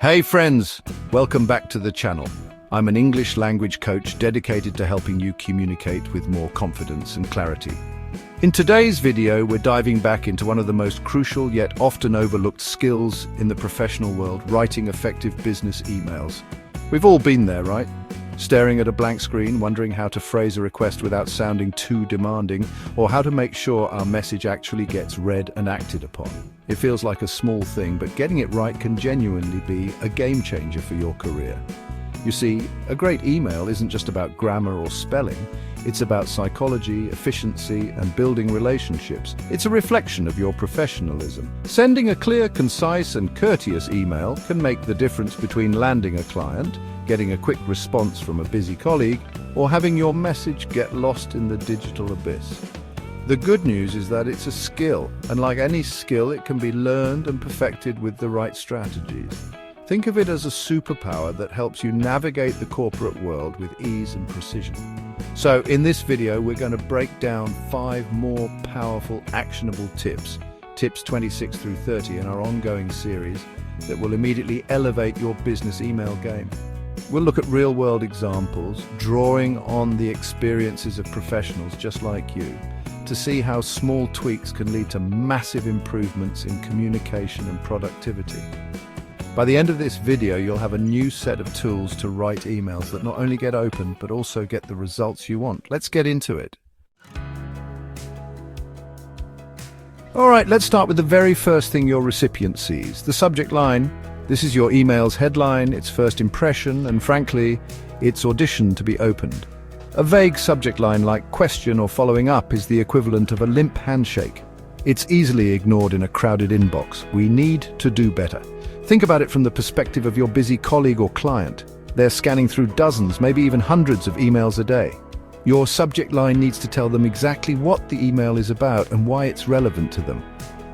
Hey friends, welcome back to the channel. I'm an English language coach dedicated to helping you communicate with more confidence and clarity. In today's video, we're diving back into one of the most crucial yet often overlooked skills in the professional world, writing effective business emails. We've all been there, right? Staring at a blank screen, wondering how to phrase a request without sounding too demanding, or how to make sure our message actually gets read and acted upon. It feels like a small thing, but getting it right can genuinely be a game changer for your career. You see, a great email isn't just about grammar or spelling. It's about psychology, efficiency, and building relationships. It's a reflection of your professionalism. Sending a clear, concise, and courteous email can make the difference between landing a client, getting a quick response from a busy colleague, or having your message get lost in the digital abyss. The good news is that it's a skill, and like any skill, it can be learned and perfected with the right strategies. Think of it as a superpower that helps you navigate the corporate world with ease and precision. So in this video, we're going to break down 5 more powerful, actionable tips 26 through 30 in our ongoing series that will immediately elevate your business email game. We'll look at real-world examples, drawing on the experiences of professionals just like you, to see how small tweaks can lead to massive improvements in communication and productivity. By the end of this video, you'll have a new set of tools to write emails that not only get opened, but also get the results you want. Let's get into it. All right, let's start with the very first thing your recipient sees, the subject line. This is your email's headline, its first impression, and frankly, its audition to be opened. A vague subject line like question or following up is the equivalent of a limp handshake. It's easily ignored in a crowded inbox. We need to do better. Think about it from the perspective of your busy colleague or client. They're scanning through dozens, maybe even hundreds of emails a day. Your subject line needs to tell them exactly what the email is about and why it's relevant to them.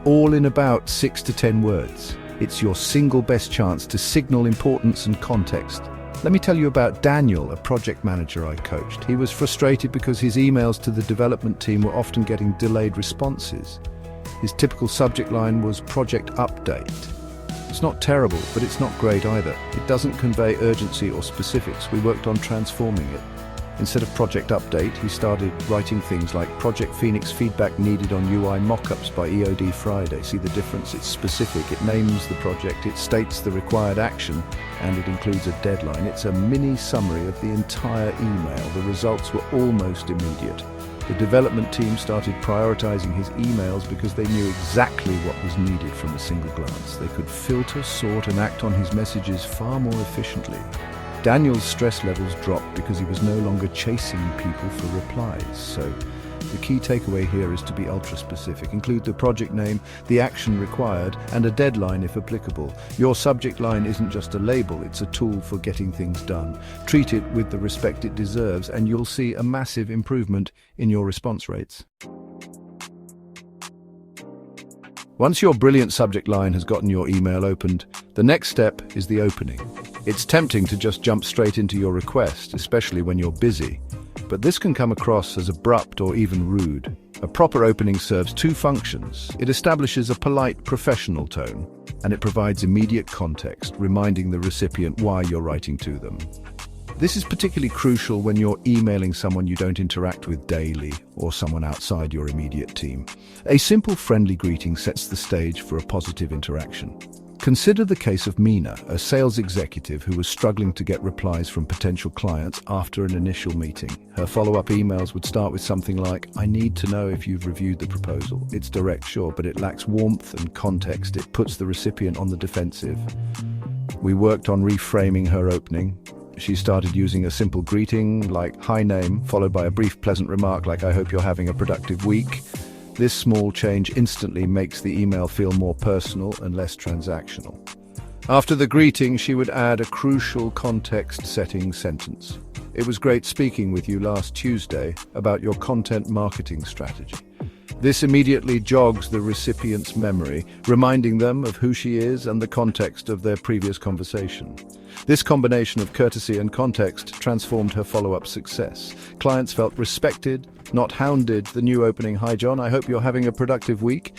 All in about 6 to 10 words. It's your single best chance to signal importance and context. Let me tell you about Daniel, a project manager I coached. He was frustrated because his emails to the development team were often getting delayed responses. His typical subject line was project update. It's not terrible, but it's not great either. It doesn't convey urgency or specifics. We worked on transforming it. Instead of project update, he started writing things like Project Phoenix feedback needed on UI mockups by EOD Friday. See the difference? It's specific. It names the project, it states the required action, and it includes a deadline. It's a mini summary of the entire email. The results were almost immediate. The development team started prioritizing his emails because they knew exactly what was needed from a single glance. They could filter, sort, and act on his messages far more efficiently. Daniel's stress levels dropped because he was no longer chasing people for replies. So the key takeaway here is to be ultra-specific. Include the project name, the action required, and a deadline if applicable. Your subject line isn't just a label, it's a tool for getting things done. Treat it with the respect it deserves, and you'll see a massive improvement in your response rates. Once your brilliant subject line has gotten your email opened, the next step is the opening. It's tempting to just jump straight into your request, especially when you're busy. But this can come across as abrupt or even rude. A proper opening serves 2 functions. It establishes a polite, professional tone, and it provides immediate context, reminding the recipient why you're writing to them. This is particularly crucial when you're emailing someone you don't interact with daily or someone outside your immediate team. A simple, friendly greeting sets the stage for a positive interaction. Consider the case of Mina, a sales executive who was struggling to get replies from potential clients after an initial meeting. Her follow-up emails would start with something like, "I need to know if you've reviewed the proposal." It's direct, sure, but it lacks warmth and context. It puts the recipient on the defensive. We worked on reframing her opening. She started using a simple greeting like, "Hi name," followed by a brief pleasant remark like, "I hope you're having a productive week." This small change instantly makes the email feel more personal and less transactional. After the greeting, she would add a crucial context-setting sentence. "It was great speaking with you last Tuesday about your content marketing strategy." This immediately jogs the recipient's memory, reminding them of who she is and the context of their previous conversation. This combination of courtesy and context transformed her follow-up success. Clients felt respected, not hounded. The new opening, "Hi John, I hope you're having a productive week."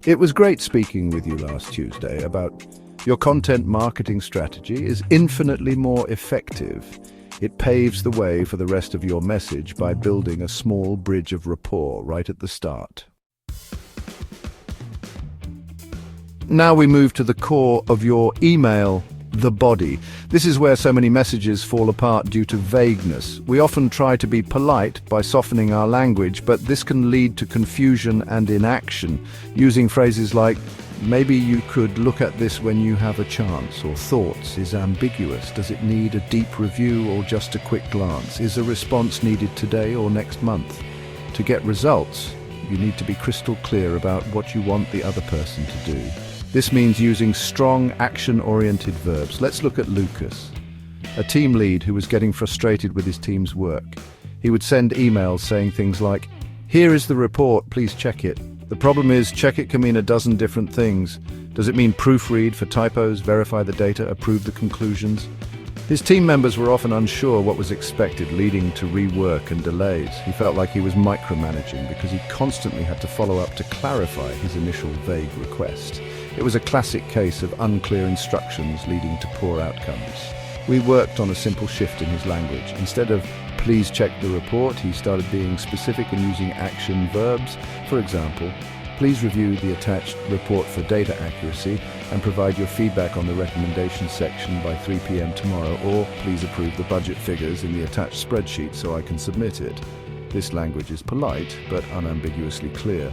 It was great speaking with you last Tuesday about your content marketing strategy is infinitely more effective. It paves the way for the rest of your message by building a small bridge of rapport right at the start. Now we move to the core of your email, the body. This is where so many messages fall apart due to vagueness. We often try to be polite by softening our language, but this can lead to confusion and inaction, using phrases like, "Maybe you could look at this when you have a chance," or "Thoughts" is ambiguous. Does it need a deep review or just a quick glance? Is a response needed today or next month? To get results, you need to be crystal clear about what you want the other person to do. This means using strong, action-oriented verbs. Let's look at Lucas, a team lead who was getting frustrated with his team's work. He would send emails saying things like, "Here is the report, please check it." The problem is, check it can mean a dozen different things. Does it mean proofread for typos, verify the data, approve the conclusions? His team members were often unsure what was expected, leading to rework and delays. He felt like he was micromanaging because he constantly had to follow up to clarify his initial vague request. It was a classic case of unclear instructions leading to poor outcomes. We worked on a simple shift in his language. Instead of "please check the report," he started being specific and using action verbs. For example, "Please review the attached report for data accuracy and provide your feedback on the recommendations section by 3 p.m. tomorrow," or "Please approve the budget figures in the attached spreadsheet so I can submit it." This language is polite but unambiguously clear.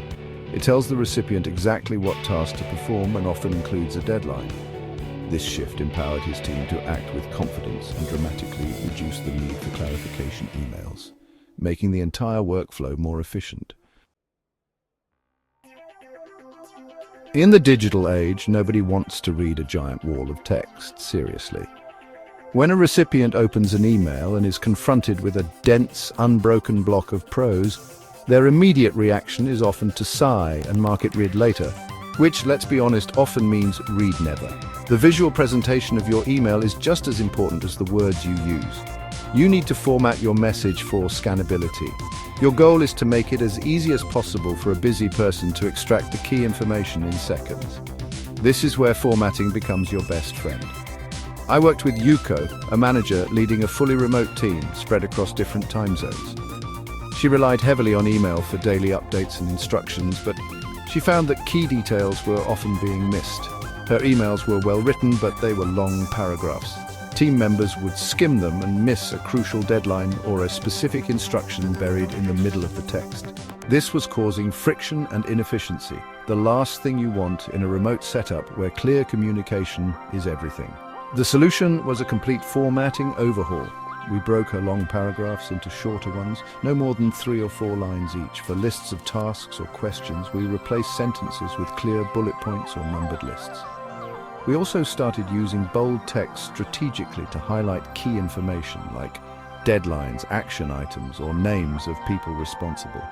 It tells the recipient exactly what task to perform and often includes a deadline. This shift empowered his team to act with confidence and dramatically reduced the need for clarification emails, making the entire workflow more efficient. In the digital age, nobody wants to read a giant wall of text, seriously. When a recipient opens an email and is confronted with a dense, unbroken block of prose, their immediate reaction is often to sigh and mark it read later, which, let's be honest, often means read never. The visual presentation of your email is just as important as the words you use. You need to format your message for scannability. Your goal is to make it as easy as possible for a busy person to extract the key information in seconds. This is where formatting becomes your best friend. I worked with Yuko, a manager leading a fully remote team spread across different time zones. She relied heavily on email for daily updates and instructions, but she found that key details were often being missed. Her emails were well written, but they were long paragraphs. Team members would skim them and miss a crucial deadline or a specific instruction buried in the middle of the text. This was causing friction and inefficiency, the last thing you want in a remote setup where clear communication is everything. The solution was a complete formatting overhaul. We broke her long paragraphs into shorter ones, no more than 3 or 4 lines each. For lists of tasks or questions, we replaced sentences with clear bullet points or numbered lists. We also started using bold text strategically to highlight key information like deadlines, action items, or names of people responsible.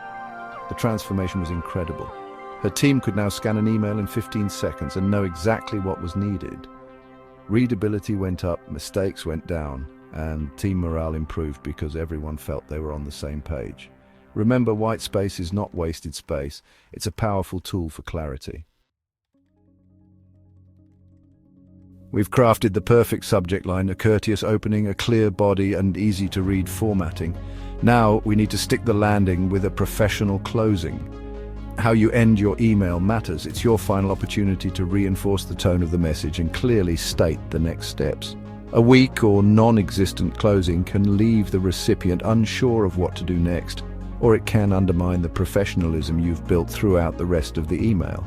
The transformation was incredible. Her team could now scan an email in 15 seconds and know exactly what was needed. Readability went up, mistakes went down, and team morale improved because everyone felt they were on the same page. Remember, white space is not wasted space. It's a powerful tool for clarity. We've crafted the perfect subject line, a courteous opening, a clear body, and easy-to-read formatting. Now we need to stick the landing with a professional closing. How you end your email matters. It's your final opportunity to reinforce the tone of the message and clearly state the next steps. A weak or non-existent closing can leave the recipient unsure of what to do next, or it can undermine the professionalism you've built throughout the rest of the email.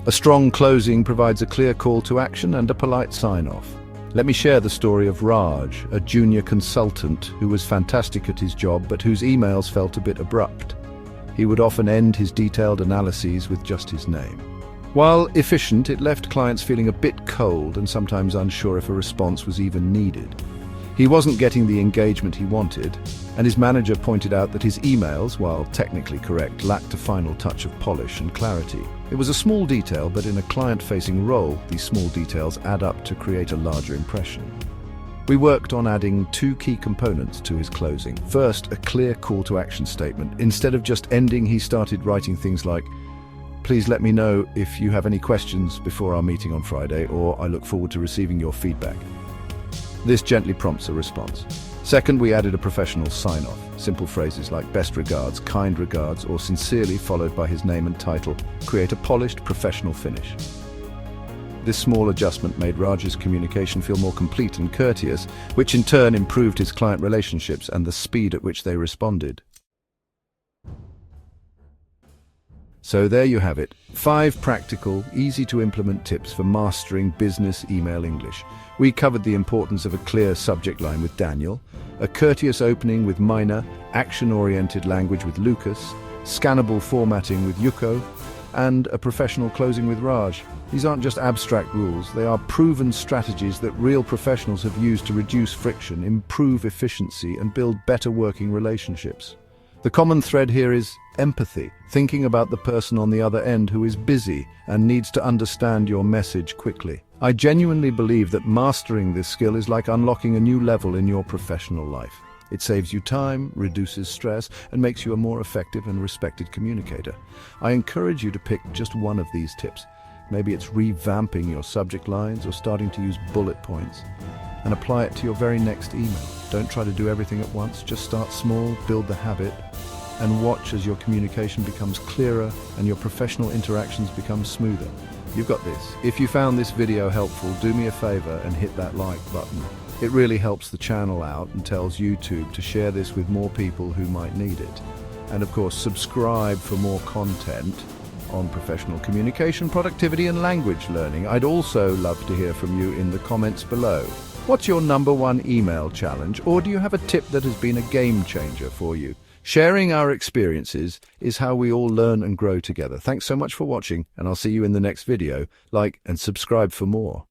A strong closing provides a clear call to action and a polite sign-off. Let me share the story of Raj, a junior consultant who was fantastic at his job but whose emails felt a bit abrupt. He would often end his detailed analyses with just his name. While efficient, it left clients feeling a bit cold and sometimes unsure if a response was even needed. He wasn't getting the engagement he wanted, and his manager pointed out that his emails, while technically correct, lacked a final touch of polish and clarity. It was a small detail, but in a client-facing role, these small details add up to create a larger impression. We worked on adding 2 key components to his closing. First, a clear call to action statement. Instead of just ending, he started writing things like, Please let me know if you have any questions before our meeting on Friday, or I look forward to receiving your feedback. This gently prompts a response. Second, we added a professional sign-off. Simple phrases like best regards, kind regards, or sincerely followed by his name and title create a polished, professional finish. This small adjustment made Raj's communication feel more complete and courteous, which in turn improved his client relationships and the speed at which they responded. So there you have it, 5 practical, easy-to-implement tips for mastering business email English. We covered the importance of a clear subject line with Daniel, a courteous opening with Mina, action-oriented language with Lucas, scannable formatting with Yuko, and a professional closing with Raj. These aren't just abstract rules, they are proven strategies that real professionals have used to reduce friction, improve efficiency, and build better working relationships. The common thread here is empathy, thinking about the person on the other end who is busy and needs to understand your message quickly. I genuinely believe that mastering this skill is like unlocking a new level in your professional life. It saves you time, reduces stress, and makes you a more effective and respected communicator. I encourage you to pick just one of these tips. Maybe it's revamping your subject lines or starting to use bullet points, and apply it to your very next email. Don't try to do everything at once, just start small, build the habit, and watch as your communication becomes clearer and your professional interactions become smoother. You've got this. If you found this video helpful, do me a favor and hit that like button. It really helps the channel out and tells YouTube to share this with more people who might need it. And of course, subscribe for more content on professional communication, productivity, and language learning. I'd also love to hear from you in the comments below. What's your #1 email challenge, or do you have a tip that has been a game changer for you? Sharing our experiences is how we all learn and grow together. Thanks so much for watching, and I'll see you in the next video. Like and subscribe for more.